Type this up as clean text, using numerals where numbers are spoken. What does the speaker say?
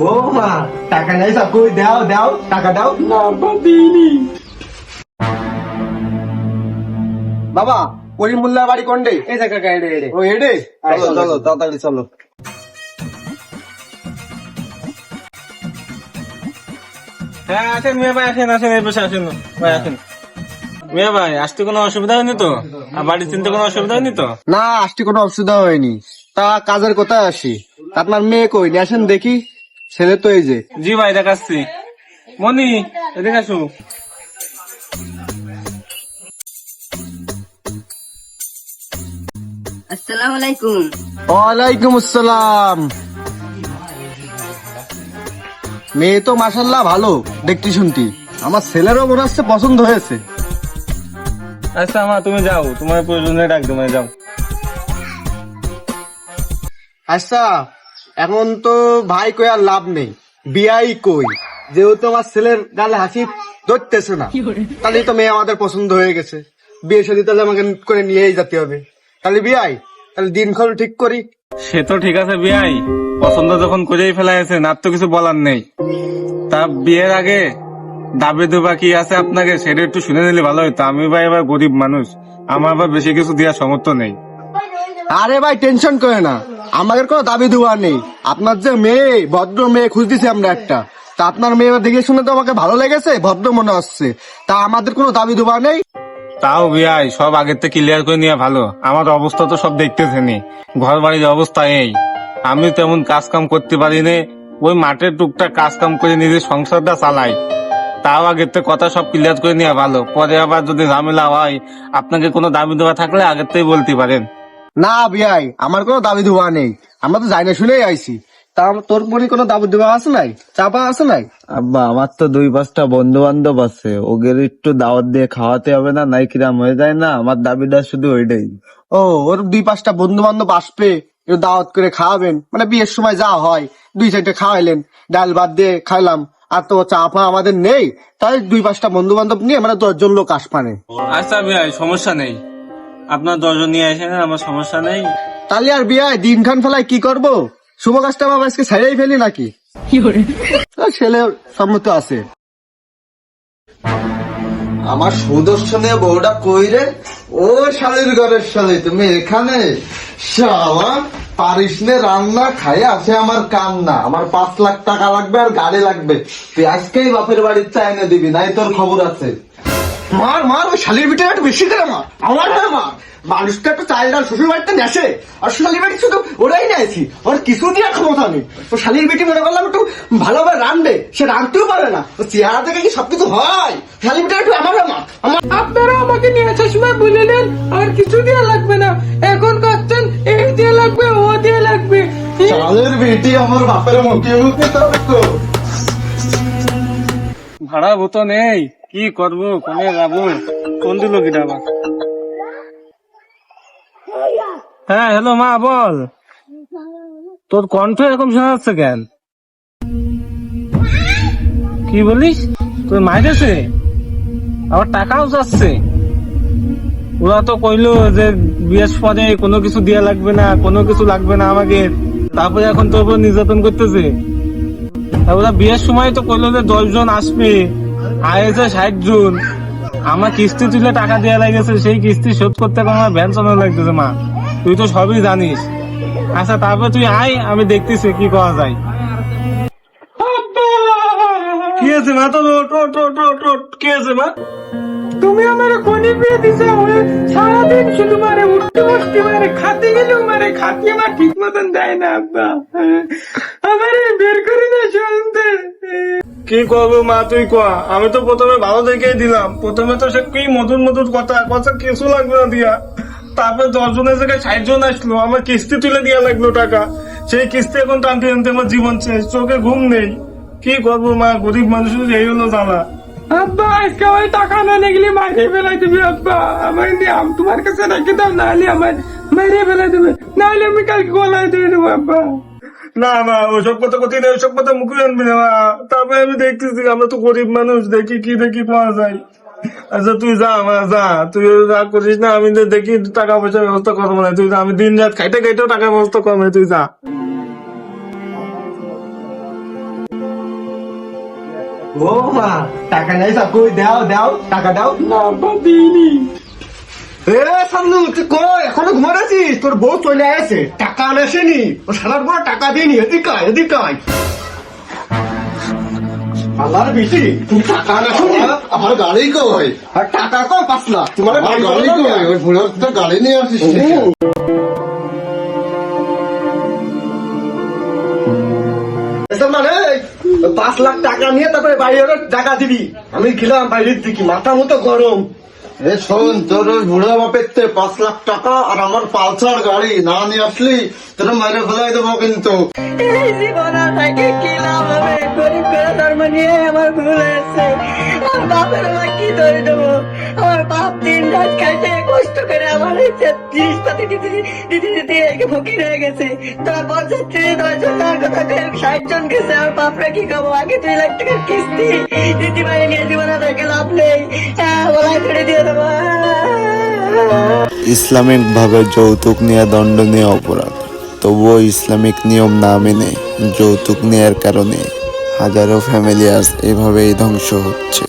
ও মা, টাকা নাই সাকু, দাও দাও টাকা দাও। না আব্বা দিইনি। বাবা, করিম মোল্লার বাড়ি কোনডে? এই যে কাকা এড়ে এড়ে। ও এডে, চলো চলো তাড়াতাড়ি চলো। হ্যাঁ আসেন মিয়া ভাই, আসেন আসেন, এই বসে আসেন ভাই, আসেন মিয়া ভাই। আসতে কোনো অসুবিধা হয়নি তো? আর বাড়ির চিনতে কোনো অসুবিধা হয়নি তো? না, আসতে কোনো অসুবিধা হয়নি। তা কাজের কোথায় আসি? আপনার মেয়ে কই? নিয়ে আসেন দেখি। ছেলে তো এই যে। জি ভাই দেখাচ্ছি। মনি এদিকে আসো। আসসালামু আলাইকুম। ওয়ালাইকুম আসসালাম। মেয়ে তো মাশাল্লাহ ভালো দেখতে শুনতি। আমার ছেলেরও মনে হচ্ছে পছন্দ হয়েছে। আচ্ছা মা তুমি যাও, তোমার প্রয়োজনে ডাক দেবো, যাও। আচ্ছা, এখন তো ভাই কই আর লাভ নেই, বিয়াই কই। যেহেতু আমার ছেলের গালে হাসি ধরতেছে না, তাহলে তো মেয়ে আমাদের পছন্দ হয়ে গেছে। বিয়ে শাদী তাহলে আমাকে করে নিয়েই যেতে হবে। তাহলে বিয়াই, তাহলে দিনক্ষণ ঠিক করি। সে তো ঠিক আছে বিয়াই, পছন্দ যখন করেই ফেলা আছে, আর তো কিছু বলার নেই। তা বিয়ের আগে দাবি দেবা কি আছে আপনাকে, সেটা একটু শুনে নিলে ভালো হতো। আমি ভাই এবার গরিব মানুষ, আমার আবার বেশি কিছু দেওয়ার সামর্থ্য নেই। আরে ভাই টেনশন করে না, আমাদের কোনো দাবি দেওয়া নেই। আপনার যে মেয়ে, ভদ্র মেয়ে খুঁজতেছি আমরা একটা। তা আপনার মেয়ে দেখে শুনে তো আমাকে ভালো লেগেছে, ভদ্র মনে হচ্ছে। তা আমাদের কোনো দাবি দেওয়া নেই। তাও বিয়াই সব আগের থেকে ক্লিয়ার করে নেওয়া ভালো। আমার অবস্থা তো সব দেখতেছেনি, ঘর বাড়ির অবস্থা এই। আমি তেমন কাজ কাম করতে পারি না, ওই মাঠের টুকটাক কাজ কাম করে নিজের সংসারটা চালাই। তাও আগের থেকে কথা সব ক্লিয়ার করে নেওয়া ভালো। পরে আবার যদি ঝামেলা হয়, আপনাকে কোনো দাবি দেওয়া থাকলে আগের থেকে বলতে পারেন। না বিয়াই, আমার কোনো দাবি দেওয়া নেই। আমরা তো যাই না শুনেই আইছি। তা তোর মনে কোনো দাবি দেওয়া আছে নাই? চাপা আছে নাই? আব্বা, আমার তো 2-5টা বন্ধু বান্ধব আছে, ওদের একটু দাওয়াত দিয়ে খাওয়াতে হবে না? নাই কিরাম হয়ে যায় না? আমার দাবিটা শুধু ওইটাই। ও, ওর 2-5টা বন্ধু বান্ধব আসবে, একটু দাওয়াত করে খাওয়াবেন। মানে বিয়ের সময় যা হয়, 2-4টা খাওয়াইলেন, ডাল ভাত দিয়ে খাইলাম। আর তো চাপা আমাদের নেই, তাই 2-5টা বন্ধু বান্ধব নিয়ে মানে 10জন লোক আসপানে। আচ্ছা বিয়াই সমস্যা নেই, আপনার 10 জন নিয়ে আসেন, আমার সমস্যা নেই। তাহলে আর বিয়ায় দিনখান ফেলায় কি করব? শুভ কাজটা বাবা আজকে ছাড়াই ফেলি নাকি? ছেলে সম্মত আছে। আমার সুদর্শনে বউটা কই রে? ও শালির ঘরের শালি, তুমি এখানে? শালা পারিস নে রান্না, খাই আছে আমার কান্না। আমার 5 লাখ টাকা লাগবে আর গাড়ি লাগবে। তুই আজকেই বাপের বাড়ির চা এনে দিবি, নাই তোর খবর আছে। মার মার, ওই শালির বিটা একটু বেশি করে মার। আমার হয়ে মার। মানুষটা একটু চাল ডাল শ্বশুর বাড়িতে নেশে, আর শালির বাড়ি শুধু ওরাই নেছি, ওর কিছু দিয়ে ক্ষমতা নেই। ও শালির বেটি মনে করলাম একটু ভালোভাবে রানবে, সে রানতেও পারে না। ও চেহারা থেকে কি সবকিছু হয়? শালির বিটা একটু আমার হয়ে মার। আপনারা আমাকে নিয়ে আসার সময় বললেন আর কিছু দিয়ে লাগবে না, এখন কাচ্ছেন এই দিয়ে লাগবে, ও দিয়ে লাগবে। শালের বেটি আমার বাপের মুখে মুখে তো। ভাড়া ভূতো নেই, কি করবো, কোনে যাবো? কোন দিল কিটা আবার? হ্যাঁ হ্যালো মা, বল। তোর কণ্ঠ এরকম শোনা যাচ্ছে কেন? কি বলিস? তোর মাইরেছে, আবার টাকাও যাচ্ছে। ওরা তো কইলো যে বিয়ের পরে কোনো কিছু দিয়া লাগবে না, কোনো কিছু লাগবে না আমাকে। তারপরে এখন তোর উপর নির্যাতন করতেছে। ওরা বিয়ের সময় তো কইলো যে 10 জন আসবে, আয়েছে 60 জন। আমার কিস্তি তুলে টাকা দেওয়া লাগেছে, সেই কিস্তি শোধ করতে আমার ভ্যান চালানো লাগতেছে মা, তুই তো সবই জানিস। আচ্ছা তারপরে তুই আয়, আমি দেখতেছি কি করা যায়। কি আছে মা? তো কি আছে মা? তুমি আমার কোনি বিয়ে দিছে, সারাদিন শুধু মারে, উঠতে বসতে মারে, খাতে গেলেও মারে, খাতে আমার ঠিক মতন দেয় না আব্বা। আমার বের করে না শুনতে। কি করবো মা, তুই কয়া। আমি তো প্রথমে ভালো দেখেই দিলাম, প্রথমে তো সে কি মধুর মধুর কথা কথা, কিছু লাগবে না দিয়া। তারপরে 10 জনের জায়গায় 60 জন আসলো, আমার কিস্তি তুলে দেওয়া লাগলো টাকা। সেই কিস্তি এখন টানতে টানতে আমার জীবন শেষ, চোখে ঘুম নেই। কি করবো মা, গরিব মানুষের এই হলো জ্বালা। আব্বা আজকে ওই টাকা না নিয়ে মারিয়ে ফেলাই দিবি আব্বা। আমার তোমার কাছে রেখে দাও, নাহলে আমার মারিয়ে ফেলাই দেবে, নাহলে আমি কালকে গলায় দিয়ে দেবো আব্বা। না মা, ওসব কথা কথি না, ওসব কথা মুখে আনবি না মা। তারপরে আমি দেখতেছি আমরা তো গরিব মানুষ, দেখি পাওয়া যায়। আচ্ছা তুই যা মা, যা, তুই যা করিস না, আমি দেখি টাকা পয়সার ব্যবস্থা করবো না। তুই যা, আমি দিন রাত খাইতে খাইতেও টাকার ব্যবস্থা করবো, তুই যা। ও মা, টাকা নাই কই দাও দাও, টাকা দাও। না আব্বা দিইনি। এ সামনু, তুই কই এখনো ঘুমাচ্ছিস? তোর বউ চলে আসে, টাকা আনেসেনি, ও শালার বড় টাকা দিইনি। এদিকে আয়, এদিকে আয়। আল্লাহর বেশি, তুমি টাকা আনেসনি? আমার গাড়ি কই? আর টাকা কই 5 লাখ? তোমার আমার গাড়ি কই? ওই বুড়ো তো গাড়ি নিয়ে আসিস মানে 5 লাখ টাকা নিয়ে তারপরে বাইরে টাকা দিবি। আমি গেলাম বাইরের দিকে, মাথা মতো গরম। এ শোন, তোর ওই বুড়ো বাপের 5 লাখ টাকা আর আমার পালসার গাড়ি না নিয়ে আসলি তোরা মেরে ফেলাই দেবো কিন্তু। এই জীবন আর থাকে কি লাভ হবে? গরিব করে জন্ম নিয়ে আমার ভুল হয়েছে। আমার বাপের আমার কি ধরে দেবো? আমার বাপ দিন রাত খাইতে কষ্ট করে আমার জিনিসপাতি দিতে দিতে দিতে ফকির হয়ে গেছে। তোরা 50-10 জন কথা 60 জন গেছে। আমার বাপরা কি খাবো? আগে 2 লাখ টাকার কিস্তি দিতে পারে নিয়ে জীবন আর থাকে লাভ নেই। ওলাই ছেড়ে দিয়ে দেবো। ইসলামিক ভাবে যৌতুক নেওয়া দণ্ডনীয় অপরাধ, তবুও ইসলামিক নিয়ম না মেনে যৌতুক নেয়ার কারণে হাজারো ফ্যামিলি আজ এভাবেই ধ্বংস হচ্ছে।